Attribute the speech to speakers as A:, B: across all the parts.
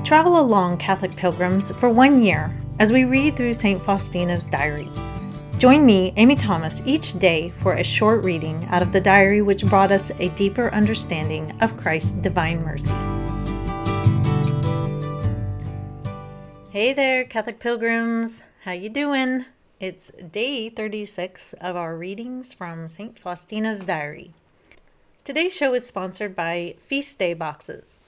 A: Travel along, Catholic pilgrims, for 1 year as we read through St. Faustina's diary. Join me, Amy Thomas, each day for a short reading out of the diary which brought us a deeper understanding of Christ's divine mercy. Hey there, Catholic pilgrims. How you doing? It's day 36 of our readings from St. Faustina's diary. Today's show is sponsored by Feast Day Boxes.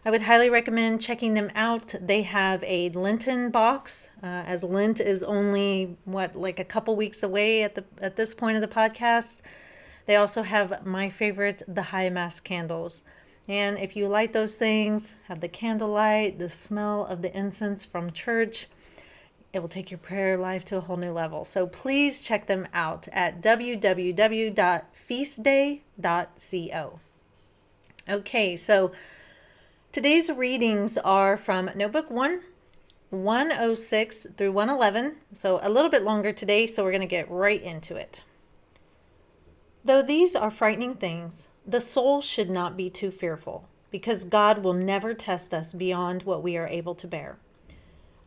A: I would highly recommend checking them out. They have a Lenten box, as Lent is only, like a couple weeks away at this point of the podcast. They also have my favorite, the High Mass candles. And if you light those things, have the candlelight, the smell of the incense from church, it will take your prayer life to a whole new level. So please check them out at www.feastday.co. Okay, so today's readings are from Notebook 1, 106 through 111, so a little bit longer today, so we're going to get right into it. Though these are frightening things, the soul should not be too fearful, because God will never test us beyond what we are able to bear.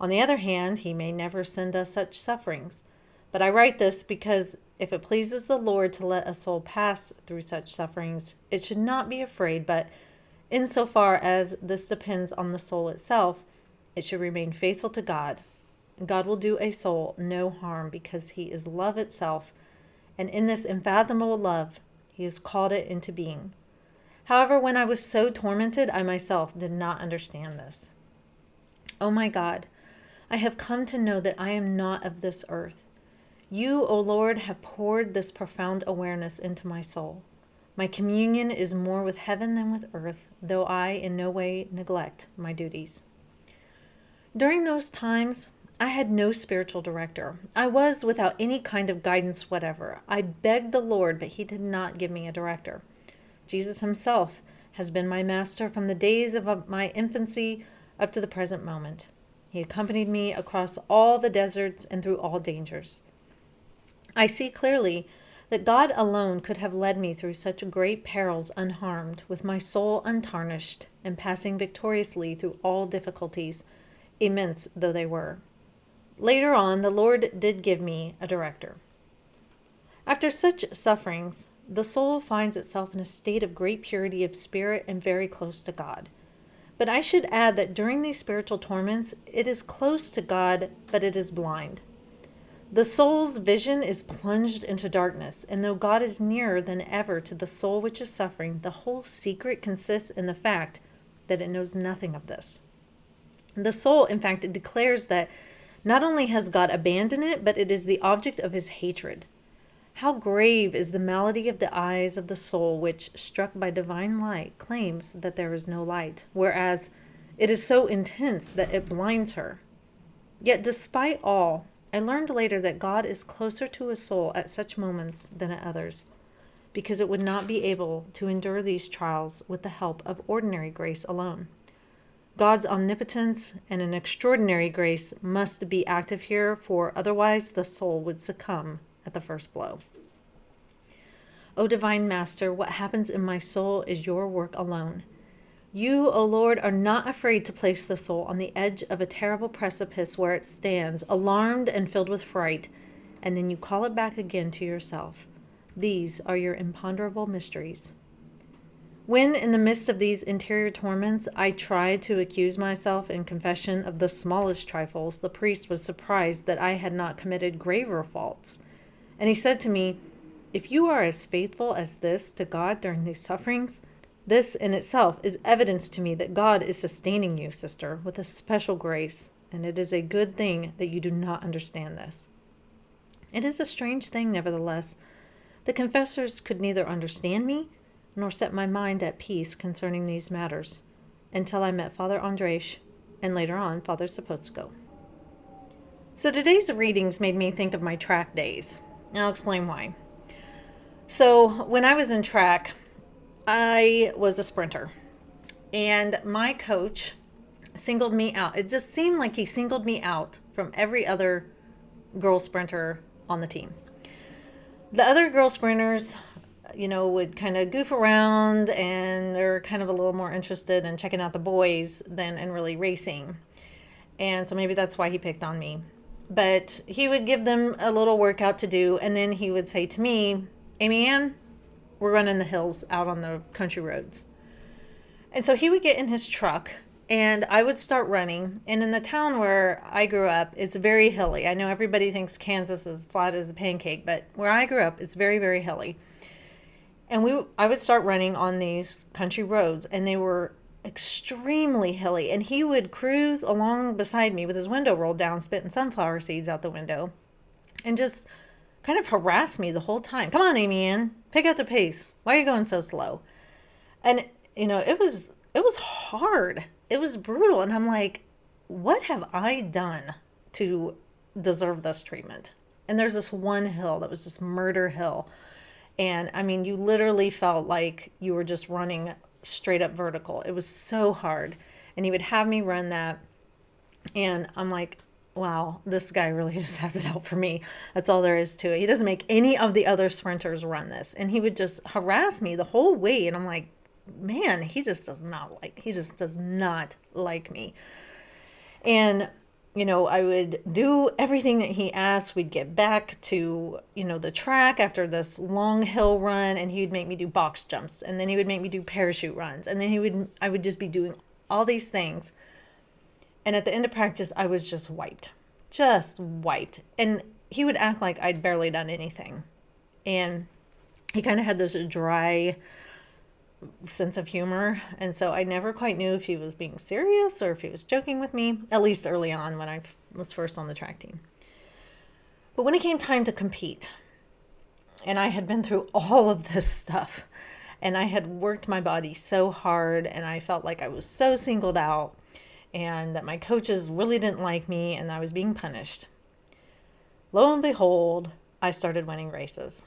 A: On the other hand, He may never send us such sufferings. But I write this because if it pleases the Lord to let a soul pass through such sufferings, it should not be afraid, but insofar as this depends on the soul itself, it should remain faithful to God. God will do a soul no harm because He is love itself, and in this unfathomable love, He has called it into being. However, when I was so tormented, I myself did not understand this. Oh my God, I have come to know that I am not of this earth. You, O Lord, have poured this profound awareness into my soul. My communion is more with heaven than with earth, though I in no way neglect my duties. During those times, I had no spiritual director. I was without any kind of guidance whatever. I begged the Lord, but He did not give me a director. Jesus Himself has been my master from the days of my infancy up to the present moment. He accompanied me across all the deserts and through all dangers. I see clearly that God alone could have led me through such great perils unharmed, with my soul untarnished, and passing victoriously through all difficulties, immense though they were. Later on, the Lord did give me a director. After such sufferings, the soul finds itself in a state of great purity of spirit and very close to God. But I should add that during these spiritual torments, it is close to God, but it is blind. The soul's vision is plunged into darkness, and though God is nearer than ever to the soul which is suffering, the whole secret consists in the fact that it knows nothing of this. The soul, in fact, declares that not only has God abandoned it, but it is the object of His hatred. How grave is the malady of the eyes of the soul which, struck by divine light, claims that there is no light, whereas it is so intense that it blinds her. Yet despite all, I learned later that God is closer to a soul at such moments than at others, because it would not be able to endure these trials with the help of ordinary grace alone. God's omnipotence and an extraordinary grace must be active here, for otherwise the soul would succumb at the first blow. O Divine Master, what happens in my soul is your work alone. You, O Lord, are not afraid to place the soul on the edge of a terrible precipice where it stands, alarmed and filled with fright, and then you call it back again to yourself. These are your imponderable mysteries. When, in the midst of these interior torments, I tried to accuse myself in confession of the smallest trifles, the priest was surprised that I had not committed graver faults. And he said to me, "If you are as faithful as this to God during these sufferings, this in itself is evidence to me that God is sustaining you, sister, with a special grace, and it is a good thing that you do not understand this." It is a strange thing, nevertheless. The confessors could neither understand me nor set my mind at peace concerning these matters, until I met Father Andres and later on Father Sapotsko. So today's readings made me think of my track days, and I'll explain why. So when I was in track, I was a sprinter, and my coach singled me out. It just seemed like he singled me out from every other girl sprinter on the team. The other girl sprinters would kind of goof around, and they're kind of a little more interested in checking out the boys than in really racing. And so maybe that's why he picked on me. But he would give them a little workout to do, and then he would say to me, Amy Ann, we're running the hills out on the country roads. And so he would get in his truck, and I would start running. And in the town where I grew up, it's very hilly. I know everybody thinks Kansas is flat as a pancake, but where I grew up, it's very, very hilly. And I would start running on these country roads, and they were extremely hilly. And he would cruise along beside me with his window rolled down, spitting sunflower seeds out the window, and just kind of harass me the whole time. Come on, Amy Ann, pick up the pace. Why are you going so slow? And it was hard. It was brutal. And I'm like, what have I done to deserve this treatment? And there's this one hill that was just Murder Hill. And I mean, you literally felt like you were just running straight up vertical. It was so hard. And he would have me run that. And I'm like, wow, this guy really just has it out for me. That's all there is to it. He doesn't make any of the other sprinters run this. And he would just harass me the whole way. And I'm like, man, he just does not like me. And I would do everything that he asked. We'd get back to, the track after this long hill run, and he would make me do box jumps, and then he would make me do parachute runs, and then I would just be doing all these things. And at the end of practice, I was just wiped. And he would act like I'd barely done anything. And he kind of had this dry sense of humor, and so I never quite knew if he was being serious or if he was joking with me, at least early on when I was first on the track team. But when it came time to compete, and I had been through all of this stuff, and I had worked my body so hard, and I felt like I was so singled out, and that my coaches really didn't like me, and I was being punished. Lo and behold, I started winning races.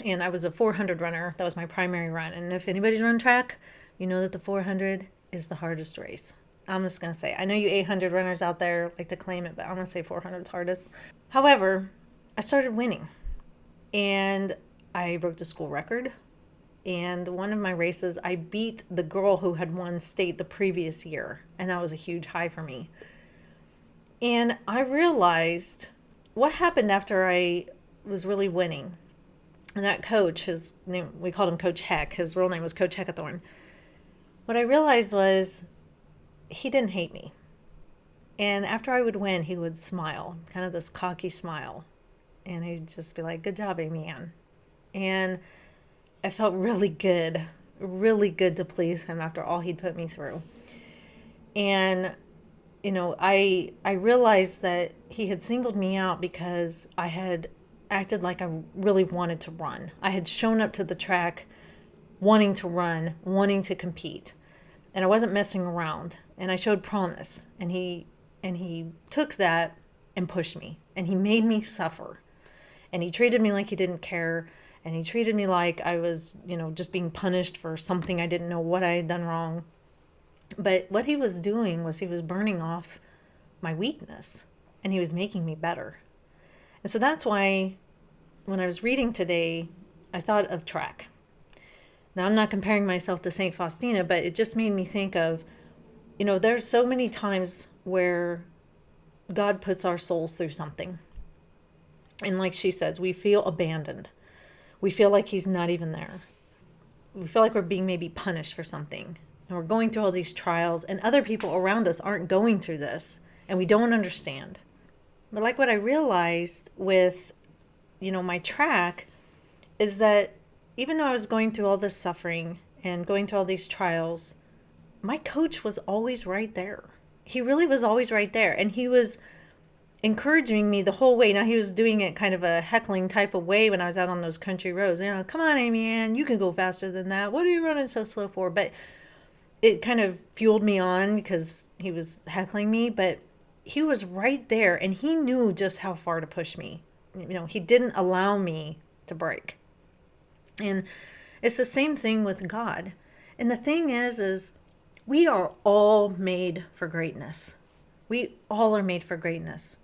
A: And I was a 400 runner. That was my primary run. And if anybody's run track, you know that the 400 is the hardest race. I'm just going to say, I know you 800 runners out there like to claim it, but I'm going to say 400 is hardest. However, I started winning. And I broke the school record. And one of my races, I beat the girl who had won state the previous year. And that was a huge high for me. And I realized what happened after I was really winning. And that coach, his name, we called him Coach Heck. His real name was Coach Heckathorn. What I realized was he didn't hate me. And after I would win, he would smile, kind of this cocky smile. And he'd just be like, good job, Amy Ann. And I felt really good to please him after all he'd put me through. And, I realized that he had singled me out because I had acted like I really wanted to run. I had shown up to the track wanting to run, wanting to compete. And I wasn't messing around. And I showed promise. And he took that and pushed me. And he made me suffer. And he treated me like he didn't care. And he treated me like I was, just being punished for something I didn't know what I had done wrong. But what he was doing was he was burning off my weakness. And he was making me better. And so that's why when I was reading today, I thought of track. Now, I'm not comparing myself to St. Faustina, but it just made me think of, there's so many times where God puts our souls through something. And like she says, we feel abandoned. We feel like he's not even there. We feel like we're being maybe punished for something. And we're going through all these trials, and other people around us aren't going through this, and we don't understand. But like what I realized with, my track is that even though I was going through all this suffering and going through all these trials, my coach was always right there. He really was always right there. And he was encouraging me the whole way. Now, he was doing it kind of a heckling type of way when I was out on those country roads. Come on, Amy Ann, you can go faster than that. What are you running so slow for? But it kind of fueled me on because he was heckling me. But he was right there, and he knew just how far to push me. He didn't allow me to break. And it's the same thing with God. And the thing is we are all made for greatness. We all are made for greatness.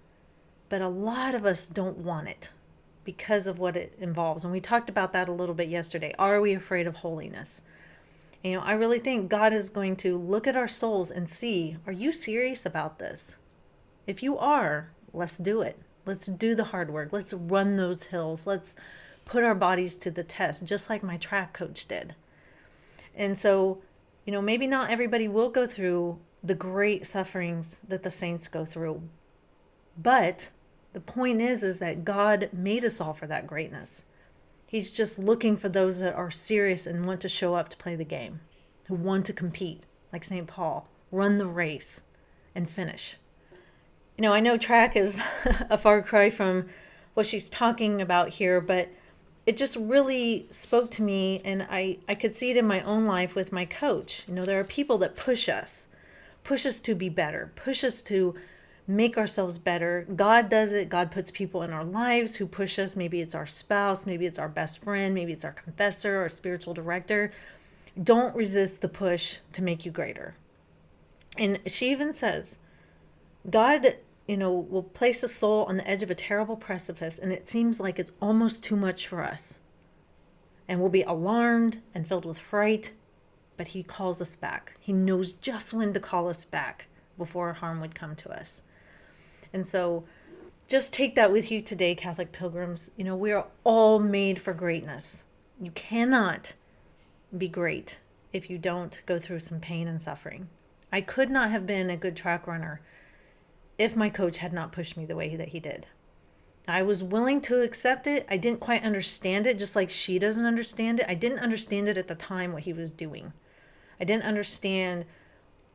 A: But a lot of us don't want it. because of what it involves. And we talked about that a little bit yesterday. Are we afraid of holiness? I really think God is going to look at our souls and see, are you serious about this? If you are, let's do it. Let's do the hard work. Let's run those hills. Let's put our bodies to the test, just like my track coach did. And so, maybe not everybody will go through the great sufferings that the saints go through. But the point is that God made us all for that greatness. He's just looking for those that are serious and want to show up to play the game, who want to compete, like St. Paul, run the race and finish. I know track is a far cry from what she's talking about here, but it just really spoke to me, and I could see it in my own life with my coach. There are people that push us to be better, push us to make ourselves better. God does it. God puts people in our lives who push us. Maybe it's our spouse, maybe it's our best friend, maybe it's our confessor or spiritual director. Don't resist the push to make you greater. And she even says, God, will place a soul on the edge of a terrible precipice, and it seems like it's almost too much for us. And we'll be alarmed and filled with fright, but he calls us back. He knows just when to call us back before harm would come to us. And so just take that with you today, Catholic pilgrims. We are all made for greatness. You cannot be great if you don't go through some pain and suffering. I could not have been a good track runner if my coach had not pushed me the way that he did. I was willing to accept it. I didn't quite understand it, just like she doesn't understand it. I didn't understand it at the time, what he was doing. I didn't understand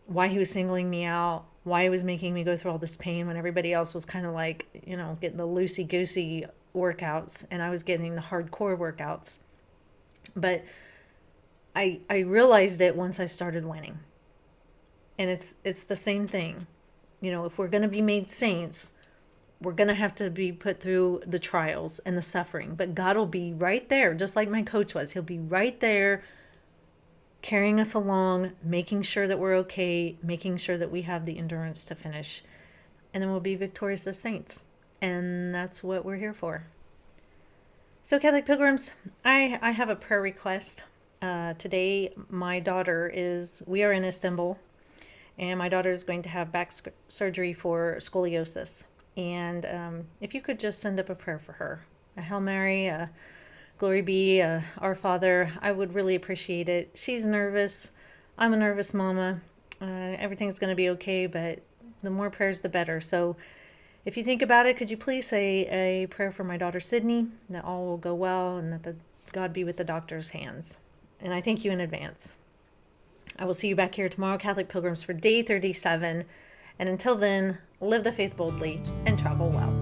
A: why he was singling me out, why he was making me go through all this pain when everybody else was kind of like, getting the loosey-goosey workouts, and I was getting the hardcore workouts. But I realized it once I started winning. And it's the same thing. If we're going to be made saints, we're going to have to be put through the trials and the suffering. But God will be right there, just like my coach was. He'll be right there carrying us along, making sure that we're okay, making sure that we have the endurance to finish. And then we'll be victorious as saints. And that's what we're here for. So Catholic pilgrims, I have a prayer request. Today, we are in Istanbul, and my daughter is going to have back surgery for scoliosis. And if you could just send up a prayer for her, a Hail Mary, a Glory be, Our Father, I would really appreciate it. She's nervous. I'm a nervous mama. Everything's going to be okay, but the more prayers, the better. So if you think about it, could you please say a prayer for my daughter, Sydney, that all will go well and that God be with the doctor's hands. And I thank you in advance. I will see you back here tomorrow, Catholic pilgrims, for day 37. And until then, live the faith boldly and travel well.